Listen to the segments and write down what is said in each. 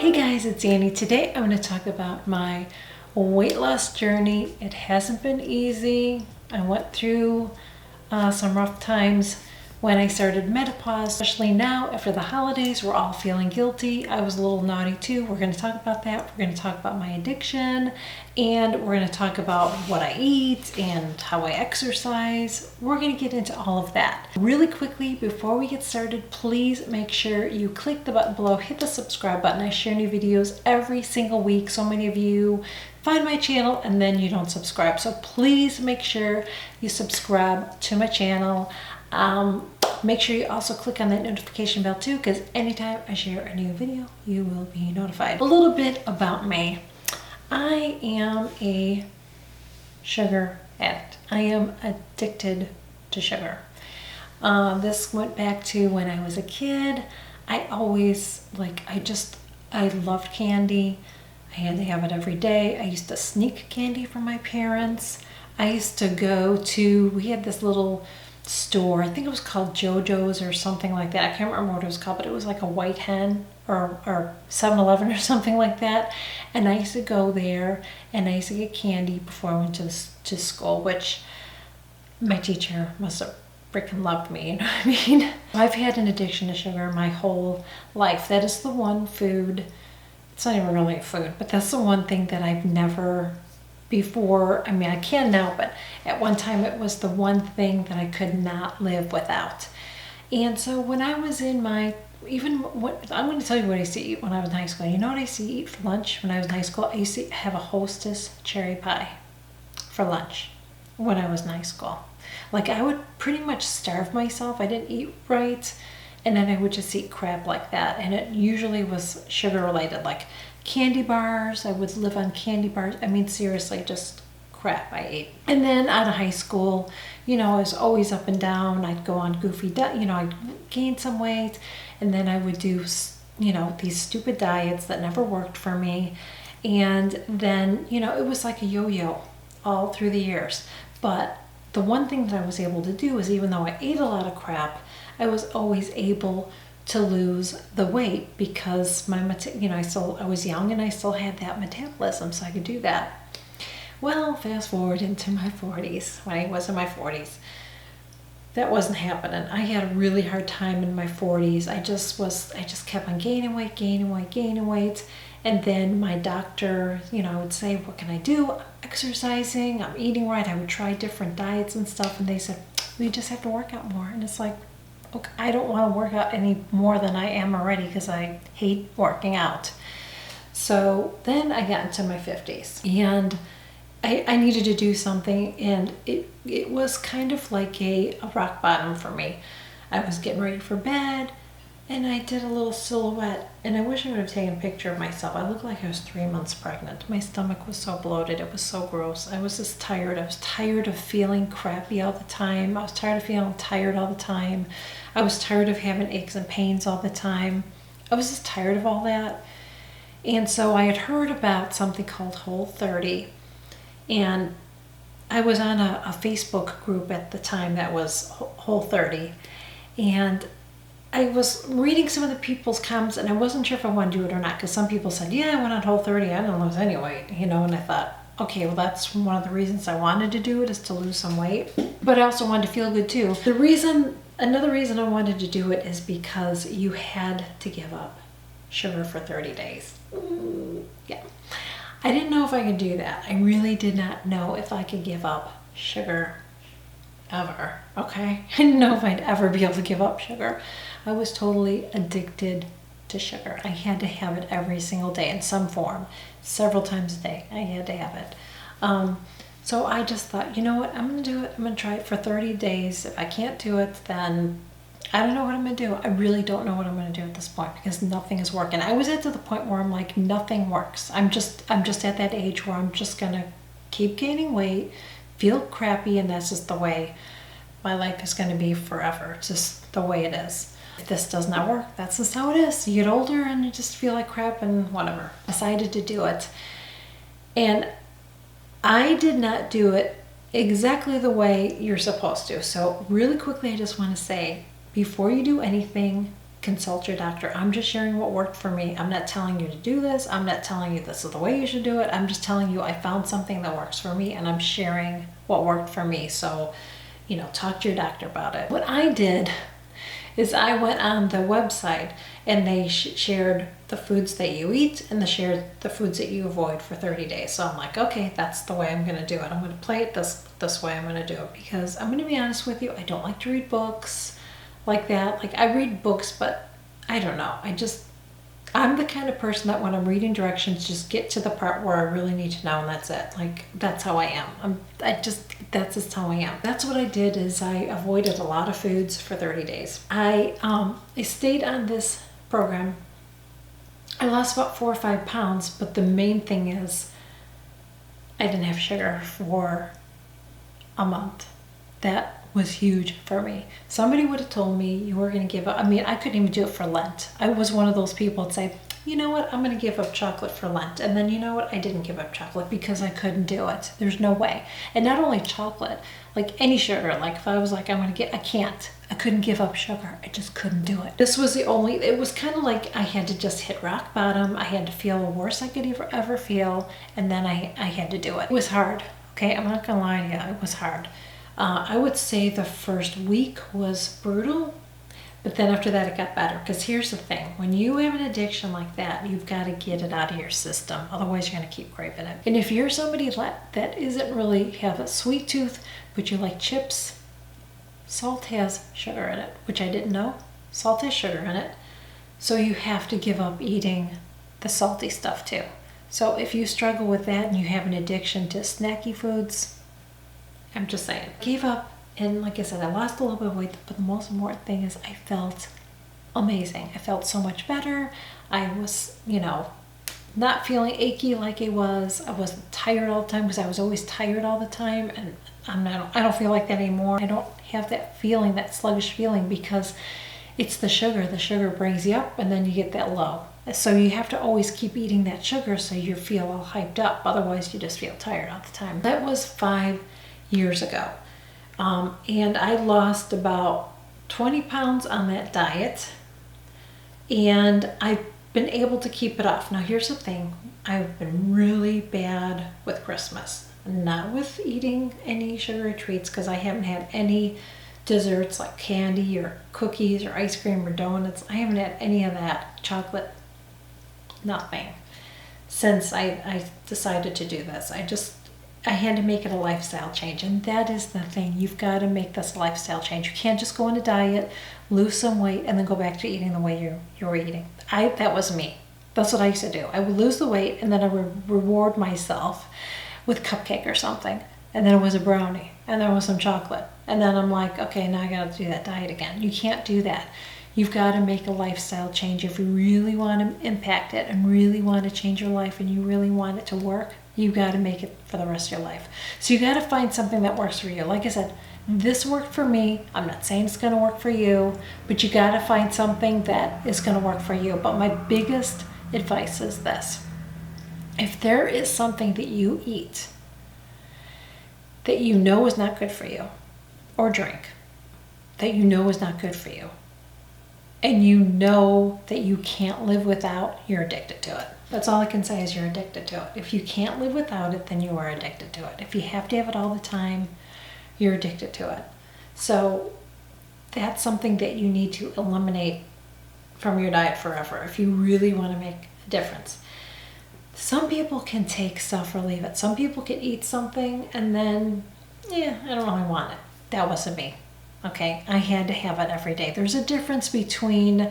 Hey guys, it's Annie. Today I'm going to talk about my weight loss journey. It hasn't been easy. I went through some rough times when I started menopause, especially now after the holidays. We're all feeling guilty. I was a little naughty too. We're going to talk about that. We're going to talk about my addiction, and we're going to talk about what I eat and how I exercise. We're going to get into all of that. Really quickly, before we get started, please make sure you click the button below, hit the subscribe button. I share new videos every single week. So many of you find my channel and then you don't subscribe. So please make sure you subscribe to my channel. Make sure you also click on that notification bell too, because anytime I share a new video, you will be notified. A little bit about me. I am a sugar addict. I am addicted to sugar. This went back to when I was a kid. I loved candy. I had to have it every day. I used to sneak candy from my parents. I used to we had this little store, I think it was called JoJo's or something like that. I can't remember what it was called, but it was like a White Hen or 7-Eleven or something like that. And I used to go there and I used to get candy before I went to school, which my teacher must have freaking loved me, you know what I mean? I've had an addiction to sugar my whole life. That is the one food, it's not even really a food, but that's the one thing that I've never before, I mean, I can now, but at one time it was the one thing that I could not live without. And so when I was in I'm going to tell you what I used to eat when I was in high school. You know what I used to eat for lunch when I was in high school? I used to have a Hostess cherry pie for lunch when I was in high school. Like, I would pretty much starve myself. I didn't eat right, and then I would just eat crap like that. And it usually was sugar related, like candy bars. I would live on candy bars. I mean, seriously, just crap I ate. And then out of high school, I was always up and down. I'd go on goofy I'd gain some weight, and then I would do, these stupid diets that never worked for me. And then, it was like a yo-yo all through the years. But the one thing that I was able to do is, even though I ate a lot of crap, I was always able to lose the weight because I was young and I still had that metabolism, so I could do that. Well, fast forward into my 40s. When I was in my 40s, that wasn't happening. I had a really hard time in my 40s. I just kept on gaining weight. And then my doctor, would say, what can I do? I'm exercising, I'm eating right. I would try different diets and stuff. And they said, well, you just have to work out more. And it's like, okay, I don't want to work out any more than I am already because I hate working out. So then I got into my 50s and I needed to do something, and it was kind of like a rock bottom for me. I was getting ready for bed and I did a little silhouette, and I wish I would have taken a picture of myself. I looked like I was 3 months pregnant. My stomach was so bloated. It was so gross. I was just tired. I was tired of feeling crappy all the time. I was tired of feeling tired all the time. I was tired of having aches and pains all the time. I was just tired of all that. And so I had heard about something called Whole30, and I was on a Facebook group at the time that was Whole30, and I was reading some of the people's comments, and I wasn't sure if I wanted to do it or not, because some people said, yeah, I went on Whole30, I didn't lose any weight, and I thought, okay, well, that's one of the reasons I wanted to do it, is to lose some weight, but I also wanted to feel good too. Another reason I wanted to do it is because you had to give up sugar for 30 days. Yeah. I didn't know if I could do that. I really did not know if I could give up sugar ever, okay? I didn't know if I'd ever be able to give up sugar. I was totally addicted to sugar. I had to have it every single day in some form, several times a day. I had to have it. So I just thought, you know what, I'm going to do it. I'm going to try it for 30 days. If I can't do it, then I don't know what I'm going to do. I really don't know what I'm going to do at this point, because nothing is working. I was at to the point where I'm like, nothing works. I'm just at that age where I'm just going to keep gaining weight, feel crappy, and that's just the way my life is going to be forever. It's just the way it is. If this does not work, that's just how it is. You get older and you just feel like crap and whatever. Decided to do it. And I did not do it exactly the way you're supposed to. So really quickly, I just want to say, before you do anything, consult your doctor. I'm just sharing what worked for me. I'm not telling you to do this. I'm not telling you this is the way you should do it. I'm just telling you I found something that works for me, and I'm sharing what worked for me. So, you know, talk to your doctor about it. What I did is I went on the website, and they shared the foods that you eat and they shared the foods that you avoid for 30 days. So I'm like, okay, that's the way I'm going to do it. I'm going to play it this way I'm going to do it, because I'm going to be honest with you, I don't like to read books like that. Like, I read books, but I don't know. I'm the kind of person that when I'm reading directions, just get to the part where I really need to know, and that's it. Like, that's how I am. That's just how I am. That's what I did, is I avoided a lot of foods for 30 days. I stayed on this program. I lost about 4 or 5 pounds, but the main thing is I didn't have sugar for a month. That was huge for me. Somebody would have told me you were going to give up. I mean, I couldn't even do it for Lent. I was one of those people that say, you know what, I'm going to give up chocolate for Lent. And then, you know what, I didn't give up chocolate because I couldn't do it. There's no way. And not only chocolate, like any sugar. Like, if I was like, I can't. I couldn't give up sugar. I just couldn't do it. This was it was kind of like I had to just hit rock bottom. I had to feel the worst I could ever feel. And then I had to do it. It was hard. Okay, I'm not going to lie to you. It was hard. I would say the first week was brutal, but then after that it got better. Because here's the thing, when you have an addiction like that, you've got to get it out of your system. Otherwise, you're going to keep craving it. And if you're somebody that isn't really have a sweet tooth, but you like chips, salt has sugar in it, which I didn't know. Salt has sugar in it. So you have to give up eating the salty stuff too. So if you struggle with that and you have an addiction to snacky foods, I'm just saying. Gave up, and like I said, I lost a little bit of weight, but the most important thing is I felt amazing. I felt so much better. I was, not feeling achy like I was. I wasn't tired all the time, because I was always tired all the time, and I don't feel like that anymore. I don't have that feeling, that sluggish feeling, because it's the sugar. The sugar brings you up, and then you get that low. So you have to always keep eating that sugar so you feel all hyped up. Otherwise, you just feel tired all the time. That was 5 years ago. And I lost about 20 pounds on that diet, and I've been able to keep it off. Now, here's the thing. I've been really bad with Christmas. Not with eating any sugary treats, because I haven't had any desserts like candy or cookies or ice cream or donuts. I haven't had any of that. Chocolate, nothing. Since I decided to do this, I had to make it a lifestyle change, and that is the thing. You've got to make this a lifestyle change. You can't just go on a diet, lose some weight, and then go back to eating the way you were eating. That was me. That's what I used to do. I would lose the weight, and then I would reward myself with cupcake or something, and then it was a brownie, and then it was some chocolate, and then I'm like, okay, now I got to do that diet again. You can't do that. You've got to make a lifestyle change. If you really want to impact it and really want to change your life and you really want it to work, you got to make it for the rest of your life. So you got to find something that works for you. Like I said, this worked for me. I'm not saying it's going to work for you, but you got to find something that is going to work for you. But my biggest advice is this. If there is something that you eat that you know is not good for you, or drink that you know is not good for you, and you know that you can't live without, you're addicted to it. That's all I can say, is you're addicted to it. If you can't live without it, then you are addicted to it. If you have to have it all the time, you're addicted to it. So that's something that you need to eliminate from your diet forever if you really want to make a difference. Some people can take stuff or leave it. Some people can eat something and then, I don't really want it. That wasn't me. Okay, I had to have it every day. There's a difference between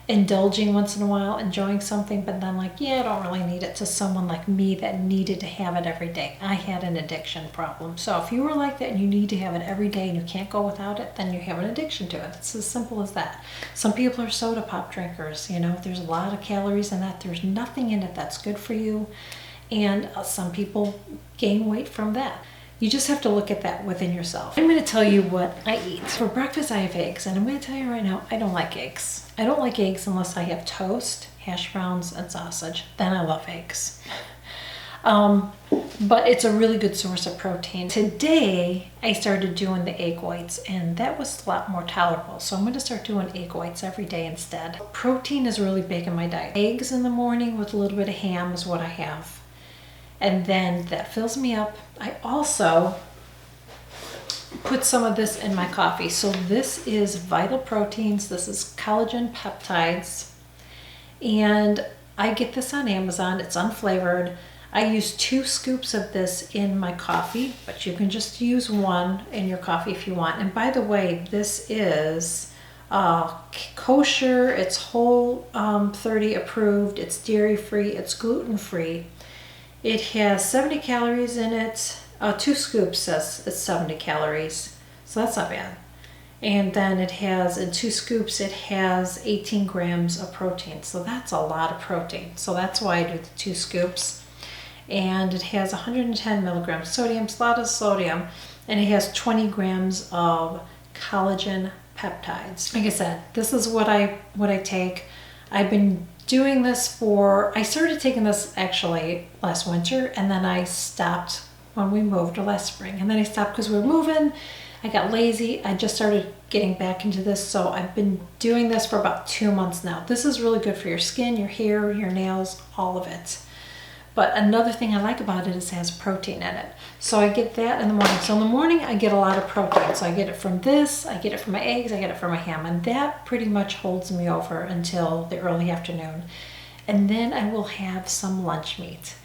indulging once in a while, enjoying something, but then like, I don't really need it, to someone like me that needed to have it every day. I had an addiction problem. So if you were like that and you need to have it every day and you can't go without it, then you have an addiction to it. It's as simple as that. Some people are soda pop drinkers. There's a lot of calories in that. There's nothing in it that's good for you. And some people gain weight from that. You just have to look at that within yourself. I'm going to tell you what I eat. For breakfast, I have eggs. And I'm going to tell you right now, I don't like eggs. I don't like eggs unless I have toast, hash browns, and sausage. Then I love eggs. But it's a really good source of protein. Today, I started doing the egg whites, and that was a lot more tolerable. So I'm going to start doing egg whites every day instead. Protein is really big in my diet. Eggs in the morning with a little bit of ham is what I have. And then that fills me up. I also put some of this in my coffee. So this is Vital Proteins. This is collagen peptides. And I get this on Amazon. It's unflavored. I use 2 scoops of this in my coffee, but you can just use 1 in your coffee if you want. And by the way, this is kosher, it's whole 30 approved, it's dairy free, it's gluten free. It has 70 calories in it. 2 scoops says it's 70 calories, so that's not bad. And then it has, in 2 scoops, it has 18 grams of protein. So that's a lot of protein. So that's why I do the 2 scoops. And it has 110 milligrams sodium, it's a lot of sodium, and it has 20 grams of collagen peptides. Like I said, this is what I take. I've been doing this I started taking this actually last winter, and then I stopped when we moved, or last spring, and then I stopped because we were moving. I got lazy. I just started getting back into this, so I've been doing this for about 2 months now. This is really good for your skin, your hair, your nails, all of it. But another thing I like about it is it has protein in it. So I get that in the morning. So in the morning, I get a lot of protein. So I get it from this, I get it from my eggs, I get it from my ham. And that pretty much holds me over until the early afternoon. And then I will have some lunch meat.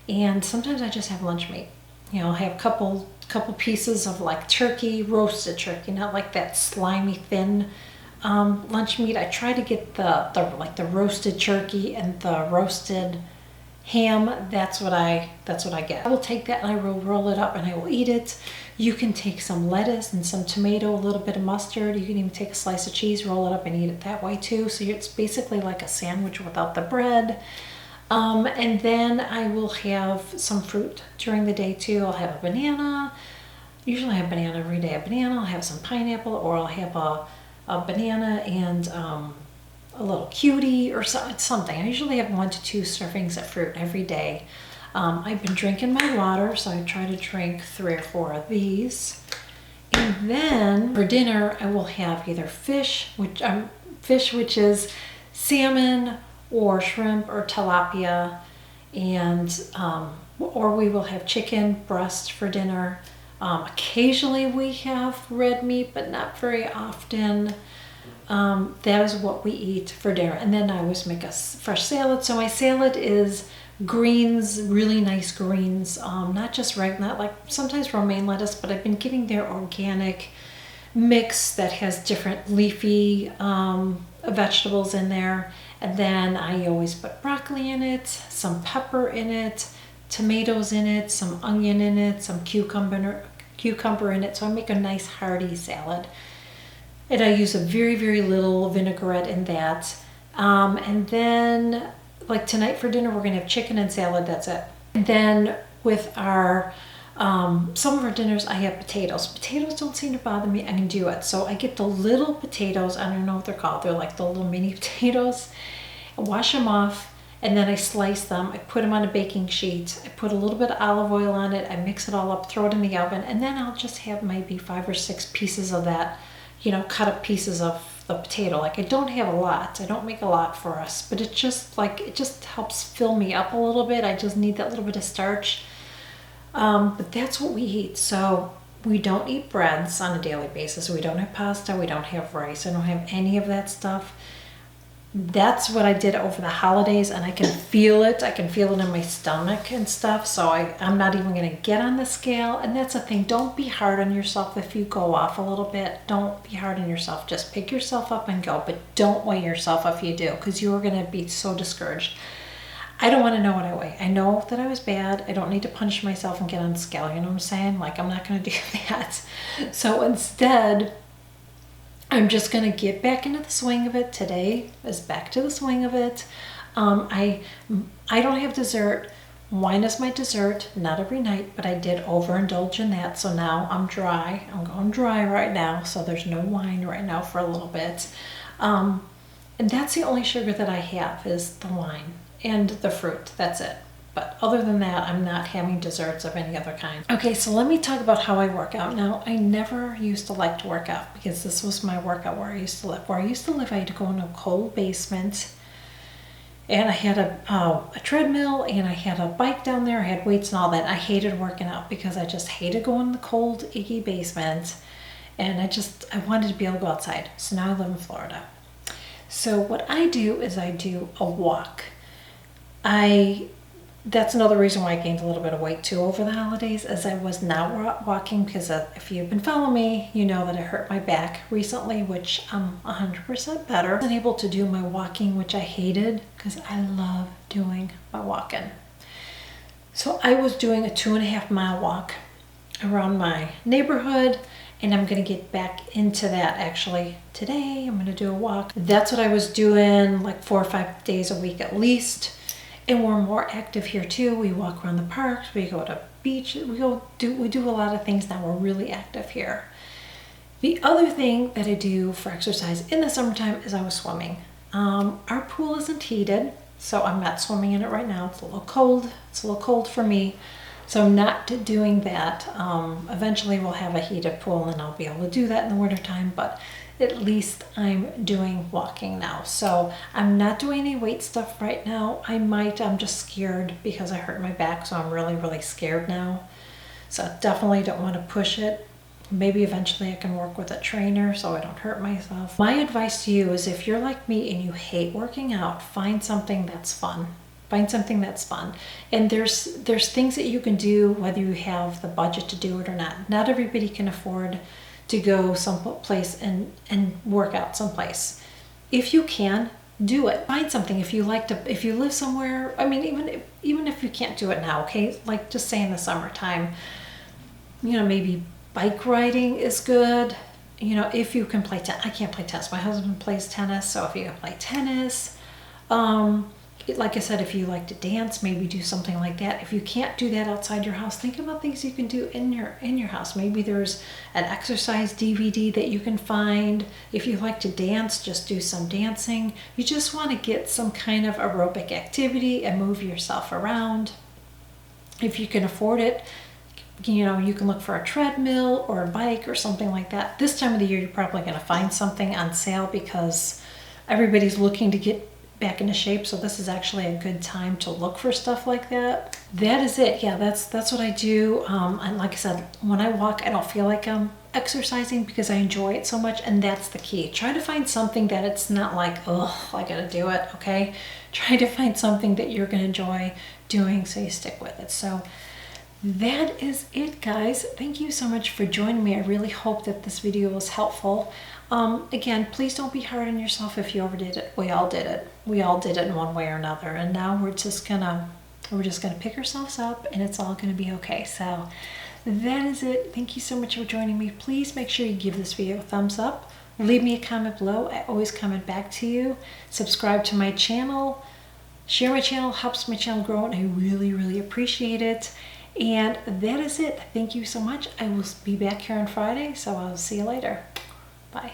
And sometimes I just have lunch meat. You know, I'll have a couple pieces of like turkey, roasted turkey, not like that slimy thin lunch meat. I try to get the roasted turkey and the roasted ham. That's what I get. I will take that and I will roll it up and I will eat it. You can take some lettuce and some tomato, a little bit of mustard. You can even take a slice of cheese, roll it up and eat it that way too. So it's basically like a sandwich without the bread. And then I will have some fruit during the day too. I'll have a banana. Usually I have banana every day. A banana, I'll have some pineapple, or I'll have a banana and a little cutie or something. I usually have 1 to 2 servings of fruit every day. I've been drinking my water, so I try to drink 3 or 4 of these. And then for dinner, I will have either fish, which is salmon or shrimp or tilapia, and or we will have chicken breast for dinner. Occasionally we have red meat, but not very often. That is what we eat for dinner. And then I always make a fresh salad. So my salad is greens, really nice greens, not just regular, not like sometimes romaine lettuce, but I've been getting their organic mix that has different leafy vegetables in there. And then I always put broccoli in it, some pepper in it, tomatoes in it, some onion in it, some cucumber in it. So I make a nice hearty salad. And I use a very, very little vinaigrette in that. And then, like tonight for dinner, we're gonna have chicken and salad, that's it. And then with our, some of our dinners, I have potatoes. Potatoes don't seem to bother me, I can do it. So I get the little potatoes, I don't know what they're called, they're like the little mini potatoes. I wash them off, and then I slice them. I put them on a baking sheet. I put a little bit of olive oil on it. I mix it all up, throw it in the oven, and then I'll just have maybe 5 or 6 pieces of that, you know, cut up pieces of the potato. Like I don't have a lot. I don't make a lot for us, but it just helps fill me up a little bit. I just need that little bit of starch. But that's what we eat. So we don't eat breads on a daily basis. We don't have pasta. We don't have rice. I don't have any of that stuff. That's what I did over the holidays, and I can feel it. I can feel it in my stomach and stuff. So I'm not even going to get on the scale. And that's the thing. Don't be hard on yourself if you go off a little bit. Don't be hard on yourself. Just pick yourself up and go. But don't weigh yourself if you do, because you are going to be so discouraged. I don't want to know what I weigh. I know that I was bad. I don't need to punish myself and get on the scale. You know what I'm saying? Like, I'm not going to do that. So instead, I'm just going to get back into the swing of it. Today is back to the swing of it. I don't have dessert. Wine is my dessert, not every night, but I did overindulge in that. So now I'm dry. I'm going dry right now. So there's no wine right now for a little bit. And that's the only sugar that I have is the wine and the fruit. That's it. But other than that, I'm not having desserts of any other kind. Okay, so let me talk about how I work out. Now, I never used to like to work out because this was my workout where I used to live. Where I used to live, I had to go in a cold basement, and I had a treadmill, and I had a bike down there. I had weights and all that. I hated working out because I just hated going in the cold, icky basement, and I wanted to be able to go outside. So now I live in Florida. So what I do is I do a walk. That's another reason why I gained a little bit of weight too over the holidays, as I was not walking, because if you've been following me, you know that I hurt my back recently, which I'm 100% better. I wasn't able to do my walking, which I hated because I love doing my walking. So I was doing a 2.5 mile walk around my neighborhood, and I'm going to get back into that actually today. I'm going to do a walk. That's what I was doing like 4 or 5 days a week at least. And we're more active here too. We walk around the parks, we go to beach, we do a lot of things now. We're really active here. The other thing that I do for exercise in the summertime is I was swimming. Our pool isn't heated, so I'm not swimming in it right now. It's a little cold. It's a little cold for me. So I'm not doing that. Eventually we'll have a heated pool and I'll be able to do that in the wintertime, but at least I'm doing walking now. So I'm not doing any weight stuff right now. I'm just scared because I hurt my back, so I'm really, really scared now. So I definitely don't want to push it. Maybe eventually I can work with a trainer so I don't hurt myself. My advice to you is, if you're like me and you hate working out, find something that's fun. Find something that's fun. And there's things that you can do whether you have the budget to do it or not. Not everybody can afford to go someplace and work out someplace. If you can, do it. Find something. If you live somewhere, I mean, even if you can't do it now, okay? Like just say in the summertime, maybe bike riding is good. If you can play tennis. I can't play tennis. My husband plays tennis, so if you can play tennis, like I said, if you like to dance, maybe do something like that. If you can't do that outside your house, think about things you can do in your house. Maybe there's an exercise DVD that you can find. If you like to dance, just do some dancing. You just want to get some kind of aerobic activity and move yourself around. If you can afford it, you can look for a treadmill or a bike or something like that. This time of the year, you're probably going to find something on sale because everybody's looking to get back into shape, so this is actually a good time to look for stuff like that. That is it. Yeah, that's what I do. And like I said, when I walk, I don't feel like I'm exercising because I enjoy it so much, and that's the key. Try to find something that it's not like, oh, I gotta do it, okay? Try to find something that you're gonna enjoy doing so you stick with it. So that is it, guys. Thank you so much for joining me. I really hope that this video was helpful. Again, please don't be hard on yourself if you overdid it. We all did it. We all did it in one way or another. And now we're just gonna pick ourselves up, and it's all gonna be okay. So that is it. Thank you so much for joining me. Please make sure you give this video a thumbs up. Leave me a comment below. I always comment back to you. Subscribe to my channel. Share my channel. Helps my channel grow, and I really, really appreciate it. And that is it. Thank you so much. I will be back here on Friday, so I'll see you later. Bye.